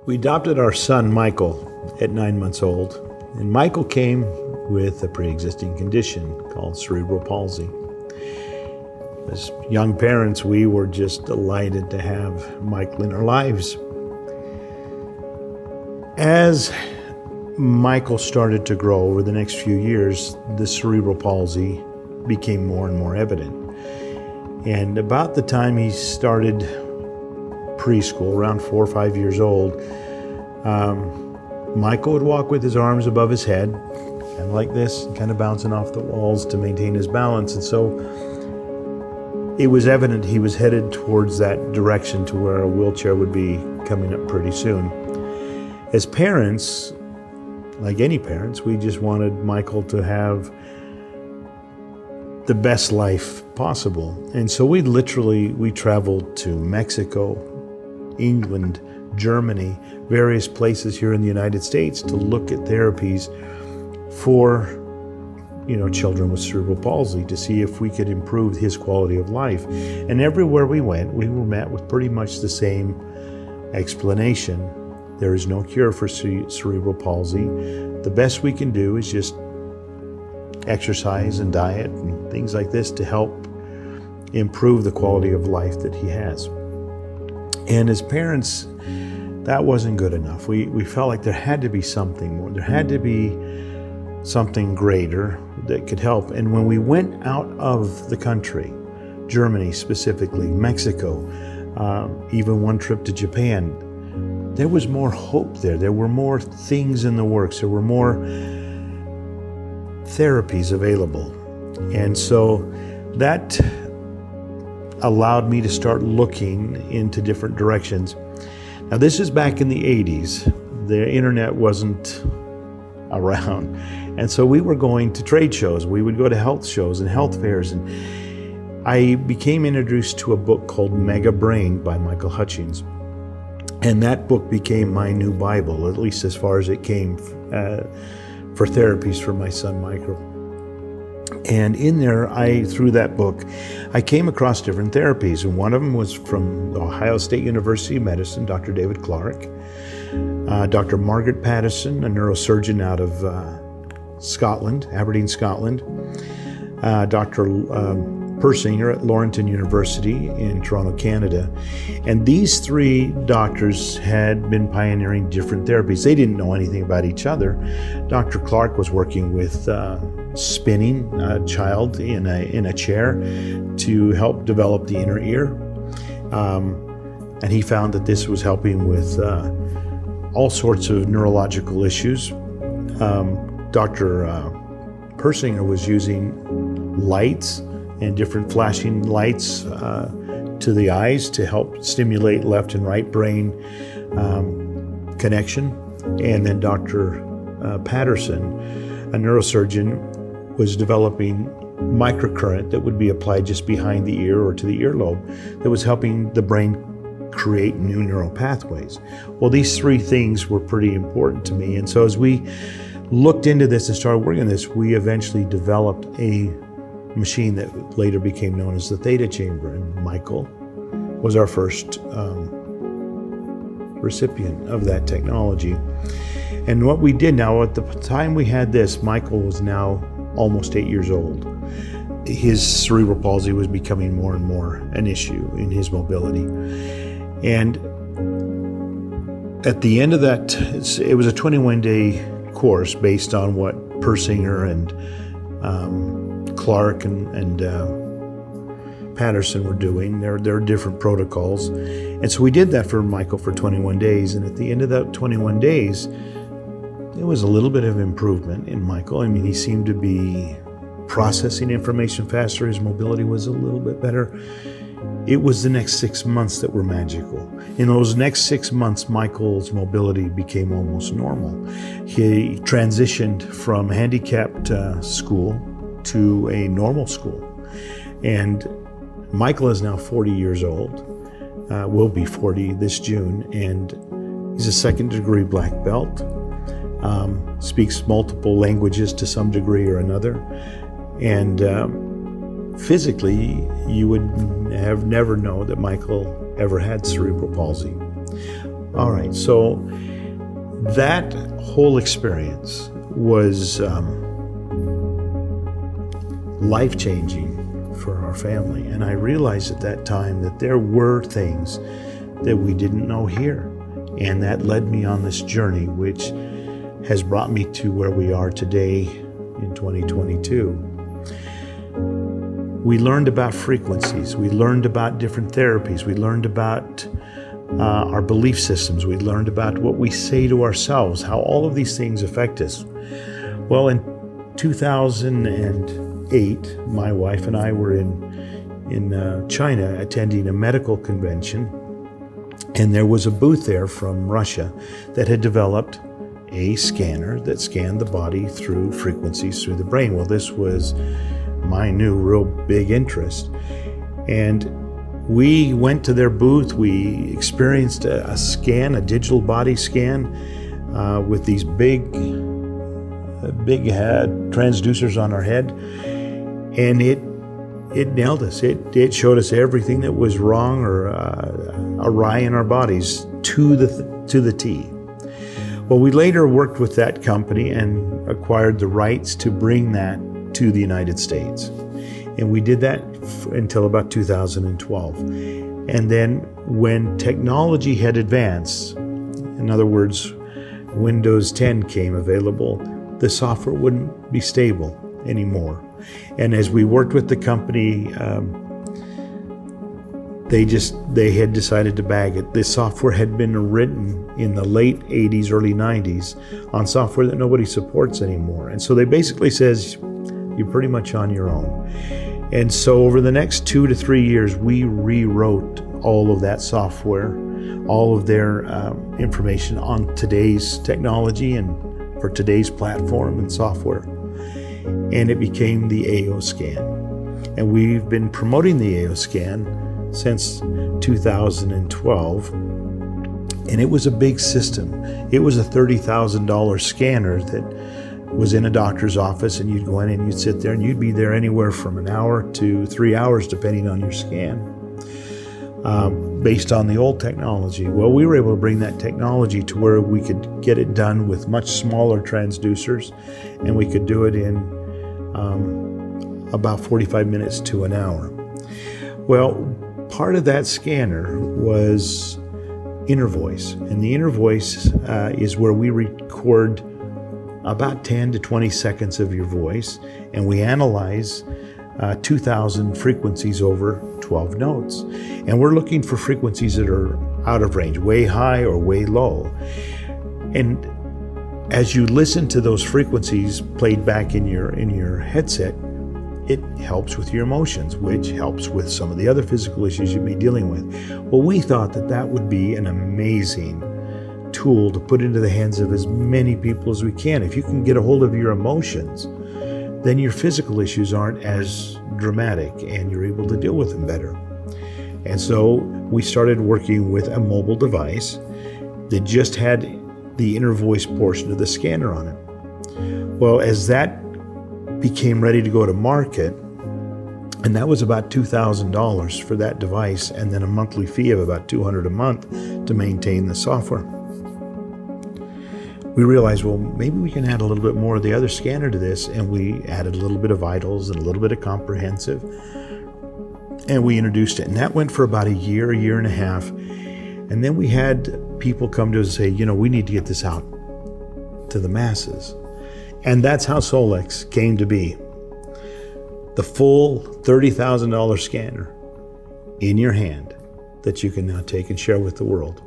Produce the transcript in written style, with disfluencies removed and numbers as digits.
We adopted our son, Michael, at 9 months old, and Michael came with a pre-existing condition called cerebral palsy. As young parents, we were just delighted to have Michael in our lives. As Michael started to grow over the next few years, the cerebral palsy became more and more evident. And about the time he started preschool, around 4 or 5 years old, Michael would walk with his arms above his head, kind of like this, kind of bouncing off the walls to maintain his balance. And so it was evident he was headed towards that direction to where a wheelchair would be coming up pretty soon. As parents, like any parents, we just wanted Michael to have the best life possible. And so we traveled to Mexico, England, Germany, various places here in the United States to look at therapies for, children with cerebral palsy, to see if we could improve his quality of life. And everywhere we went, we were met with pretty much the same explanation. There is no cure for cerebral palsy. The best we can do is just exercise and diet and things like this to help improve the quality of life that he has. And as parents, that wasn't good enough. We felt like there had to be something more. There had to be something greater that could help. And when we went out of the country, Germany specifically, Mexico, even one trip to Japan, there was more hope there. There were more things in the works. There were more therapies available. And so that allowed me to start looking into different directions. Now, this is back in the 80s. The internet wasn't around. And so we were going to trade shows. We would go to health shows and health fairs. And I became introduced to a book called Mega Brain by Michael Hutchings. And that book became my new Bible, at least as far as it came for therapies for my son, Michael. And in there, through that book, I came across different therapies. And one of them was from the Ohio State University of Medicine, Dr. David Clark, Dr. Margaret Patterson, a neurosurgeon out of Scotland, Aberdeen, Scotland, Dr. Persinger at Laurentian University in Toronto, Canada. And these three doctors had been pioneering different therapies. They didn't know anything about each other. Dr. Clark was working with spinning a child in a chair to help develop the inner ear. And he found that this was helping with all sorts of neurological issues. Dr. Persinger was using lights and different flashing lights to the eyes to help stimulate left and right brain connection. And then Dr. Patterson, a neurosurgeon, was developing microcurrent that would be applied just behind the ear or to the earlobe that was helping the brain create new neural pathways. Well, these three things were pretty important to me. And so as we looked into this and started working on this, we eventually developed a machine that later became known as the Theta Chamber. And Michael was our first recipient of that technology. And what we did now, at the time we had this, Michael was now almost 8 years old. His cerebral palsy was becoming more and more an issue in his mobility. And at the end of that, it was a 21-day course based on what Persinger and Clark and Patterson were doing. There are different protocols. And so we did that for Michael for 21 days. And at the end of that 21 days, there was a little bit of improvement in Michael. I mean, he seemed to be processing information faster. His mobility was a little bit better. It was the next 6 months that were magical. In those next 6 months, Michael's mobility became almost normal. He transitioned from handicapped school to a normal school. And Michael is now 40 years old, will be 40 this June, and he's a second-degree black belt, speaks multiple languages to some degree or another, and physically, you would have never known that Michael ever had cerebral palsy. All right, so that whole experience was life-changing for our family. And I realized at that time that there were things that we didn't know here. And that led me on this journey, which has brought me to where we are today in 2022. We learned about frequencies. We learned about different therapies. We learned about our belief systems. We learned about what we say to ourselves, how all of these things affect us. Well, in 2008, my wife and I were in China attending a medical convention, and there was a booth there from Russia that had developed a scanner that scanned the body through frequencies through the brain. Well, this was my new real big interest. And we went to their booth. We experienced a scan, a digital body scan with these big transducers on our head. And it nailed us. It showed us everything that was wrong or awry in our bodies to the T. Well, we later worked with that company and acquired the rights to bring that to the United States. And we did that until about 2012. And then when technology had advanced, in other words, Windows 10 came available, the software wouldn't be stable anymore. And as we worked with the company, they had decided to bag it. This software had been written in the late 80s, early 90s on software that nobody supports anymore. And so they basically says, you're pretty much on your own. And so over the next 2 to 3 years, we rewrote all of that software, all of their information on today's technology and for today's platform and software. And it became the AO Scan. And we've been promoting the AO Scan since 2012. And it was a big system. It was a $30,000 scanner that was in a doctor's office, and you'd go in and you'd sit there and you'd be there anywhere from an hour to 3 hours, depending on your scan, based on the old technology. Well, we were able to bring that technology to where we could get it done with much smaller transducers, and we could do it in about 45 minutes to an hour. Well, part of that scanner was Inner Voice, and the Inner Voice is where we record about 10 to 20 seconds of your voice, and we analyze 2,000 frequencies over 12 notes. And we're looking for frequencies that are out of range, way high or way low. And as you listen to those frequencies played back in your headset, it helps with your emotions, which helps with some of the other physical issues you'd be dealing with. Well, we thought that that would be an amazing tool to put into the hands of as many people as we can. If you can get a hold of your emotions, then your physical issues aren't as dramatic and you're able to deal with them better. And so we started working with a mobile device that just had the Inner Voice portion of the scanner on it. Well, as that became ready to go to market, and that was about $2,000 for that device, and then a monthly fee of about $200 a month to maintain the software. We realized, well, maybe we can add a little bit more of the other scanner to this, and we added a little bit of Vitals and a little bit of Comprehensive, and we introduced it. And that went for about a year and a half. And then we had people come to us and say, we need to get this out to the masses. And that's how Solex came to be. The full $30,000 scanner in your hand that you can now take and share with the world.